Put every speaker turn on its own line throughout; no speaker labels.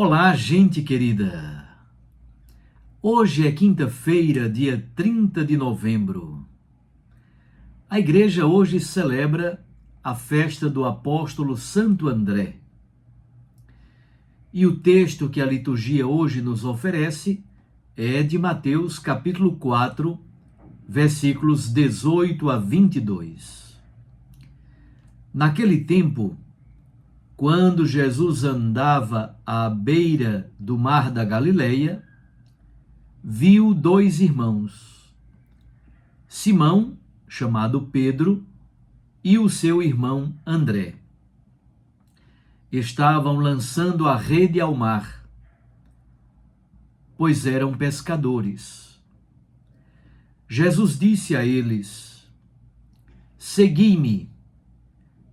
Olá, gente querida! Hoje é quinta-feira, dia 30 de novembro. A igreja hoje celebra a festa do apóstolo Santo André. E o texto que a liturgia hoje nos oferece é de Mateus capítulo 4, versículos 18 a 22. Naquele tempo, quando Jesus andava à beira do mar da Galileia, viu dois irmãos, Simão, chamado Pedro, e o seu irmão André. Estavam lançando a rede ao mar, pois eram pescadores. Jesus disse a eles: Segui-me,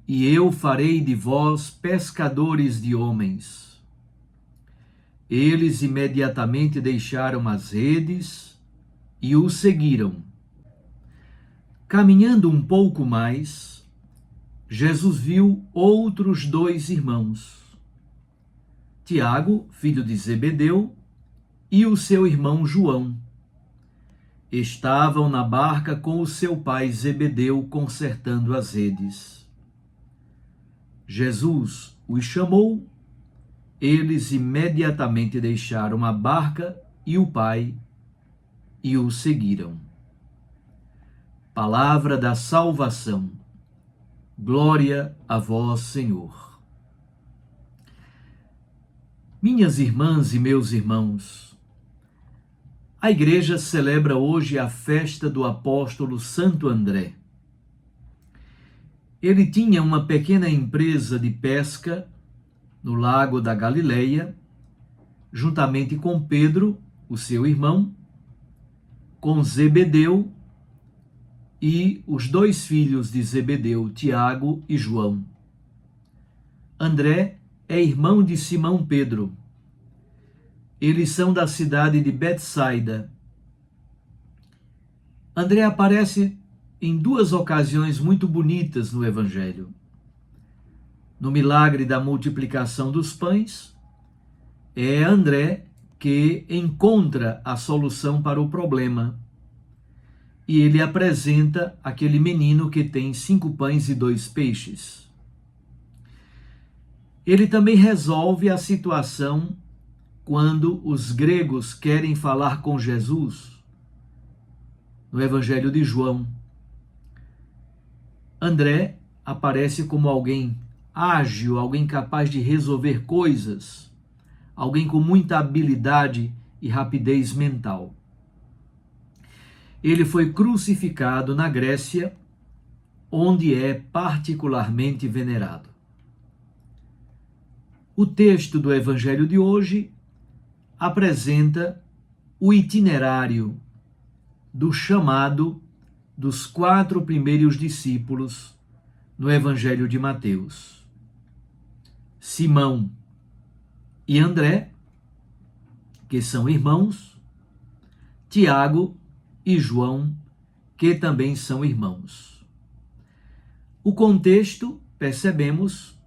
e eu farei de vós pescadores de homens. Eles imediatamente deixaram as redes e o seguiram. Caminhando um pouco mais, Jesus viu outros dois irmãos, Tiago, filho de Zebedeu, e o seu irmão João. Estavam na barca com o seu pai Zebedeu consertando as redes. Jesus os chamou, eles imediatamente deixaram a barca e o pai e o seguiram. Palavra da salvação. Glória a vós, Senhor. Minhas irmãs e meus irmãos, a igreja celebra hoje a festa do apóstolo Santo André. Ele tinha uma pequena empresa de pesca no lago da Galileia, juntamente com Pedro, o seu irmão, com Zebedeu e os dois filhos de Zebedeu, Tiago e João. André é irmão de Simão Pedro. Eles são da cidade de Betsaida. André aparece em duas ocasiões muito bonitas no Evangelho. No milagre da multiplicação dos pães, é André que encontra a solução para o problema. E ele apresenta aquele menino que tem 5 pães e 2 peixes. Ele também resolve a situação quando os gregos querem falar com Jesus, no Evangelho de João. André aparece como alguém ágil, alguém capaz de resolver coisas, alguém com muita habilidade e rapidez mental. Ele foi crucificado na Grécia, onde é particularmente venerado. O texto do Evangelho de hoje apresenta o itinerário do chamado dos 4 primeiros discípulos no Evangelho de Mateus. Simão e André, que são irmãos, Tiago e João, que também são irmãos. O contexto, percebemos,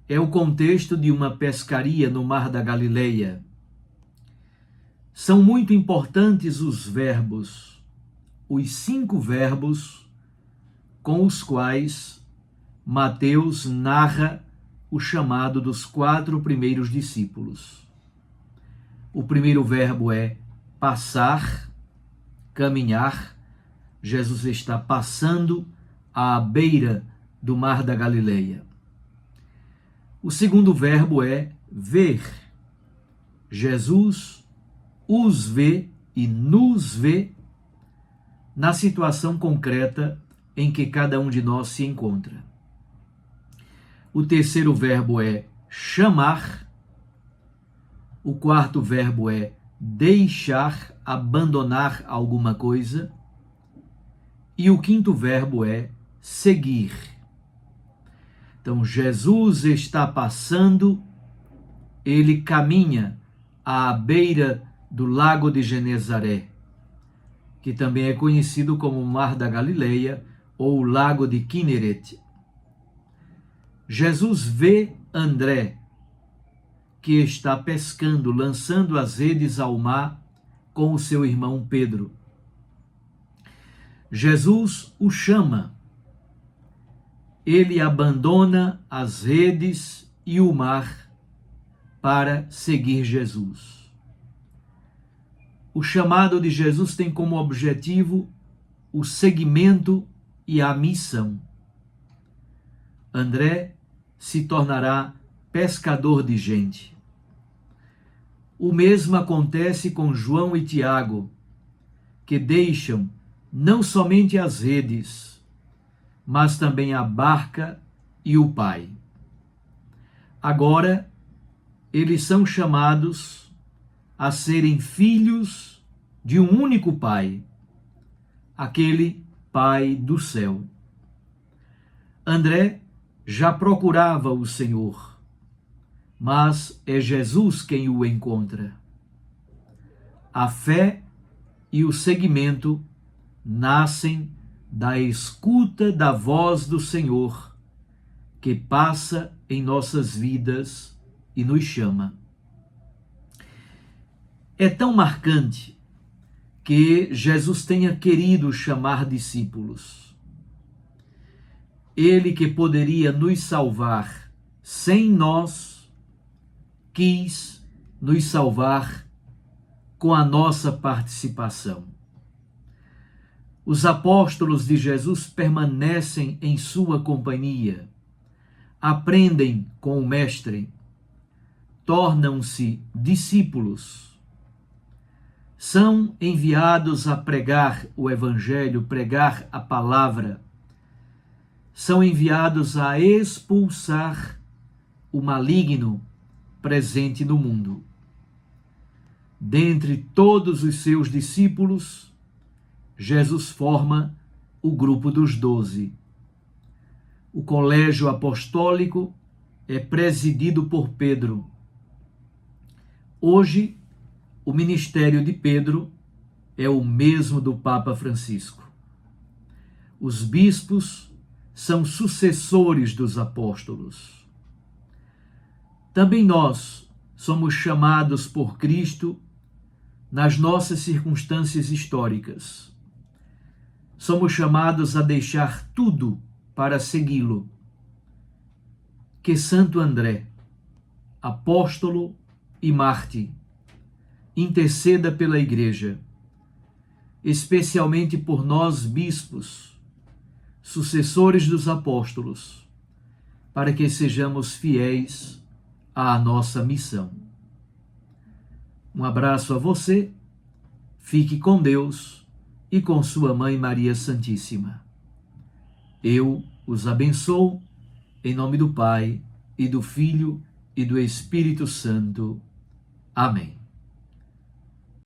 é o contexto de uma pescaria no mar da Galileia. São muito importantes os verbos, os 5 verbos com os quais Mateus narra o chamado dos 4 primeiros discípulos. O primeiro verbo é passar, caminhar. Jesus está passando à beira do mar da Galileia. O segundo verbo é ver. Jesus os vê e nos vê na situação concreta em que cada um de nós se encontra. O terceiro verbo é chamar. O quarto verbo é deixar, abandonar alguma coisa. E o quinto verbo é seguir. Então, Jesus está passando, ele caminha à beira do lago de Genezaré, que também é conhecido como o Mar da Galileia ou o Lago de Quinerete. Jesus vê André, que está pescando, lançando as redes ao mar com o seu irmão Pedro. Jesus o chama. Ele abandona as redes e o mar para seguir Jesus. O chamado de Jesus tem como objetivo o seguimento e a missão. André se tornará pescador de gente. O mesmo acontece com João e Tiago, que deixam não somente as redes, mas também a barca e o Pai. Agora, eles são chamados a serem filhos de um único Pai, aquele Pai do céu. André já procurava o Senhor, mas é Jesus quem o encontra. A fé e o seguimento nascem da escuta da voz do Senhor, que passa em nossas vidas e nos chama. É tão marcante que Jesus tenha querido chamar discípulos. Ele que poderia nos salvar sem nós, quis nos salvar com a nossa participação. Os apóstolos de Jesus permanecem em sua companhia, aprendem com o Mestre, tornam-se discípulos. São enviados a pregar o Evangelho, pregar a palavra. São enviados a expulsar o maligno presente no mundo. Dentre todos os seus discípulos, Jesus forma o grupo dos 12. O colégio apostólico é presidido por Pedro. Hoje, o ministério de Pedro é o mesmo do Papa Francisco. Os bispos são sucessores dos apóstolos. Também nós somos chamados por Cristo nas nossas circunstâncias históricas. Somos chamados a deixar tudo para segui-lo. Que Santo André, apóstolo e mártir, interceda pela Igreja, especialmente por nós bispos, sucessores dos apóstolos, para que sejamos fiéis à nossa missão. Um abraço a você, fique com Deus e com sua Mãe Maria Santíssima. Eu os abençoo em nome do Pai, e do Filho, e do Espírito Santo. Amém.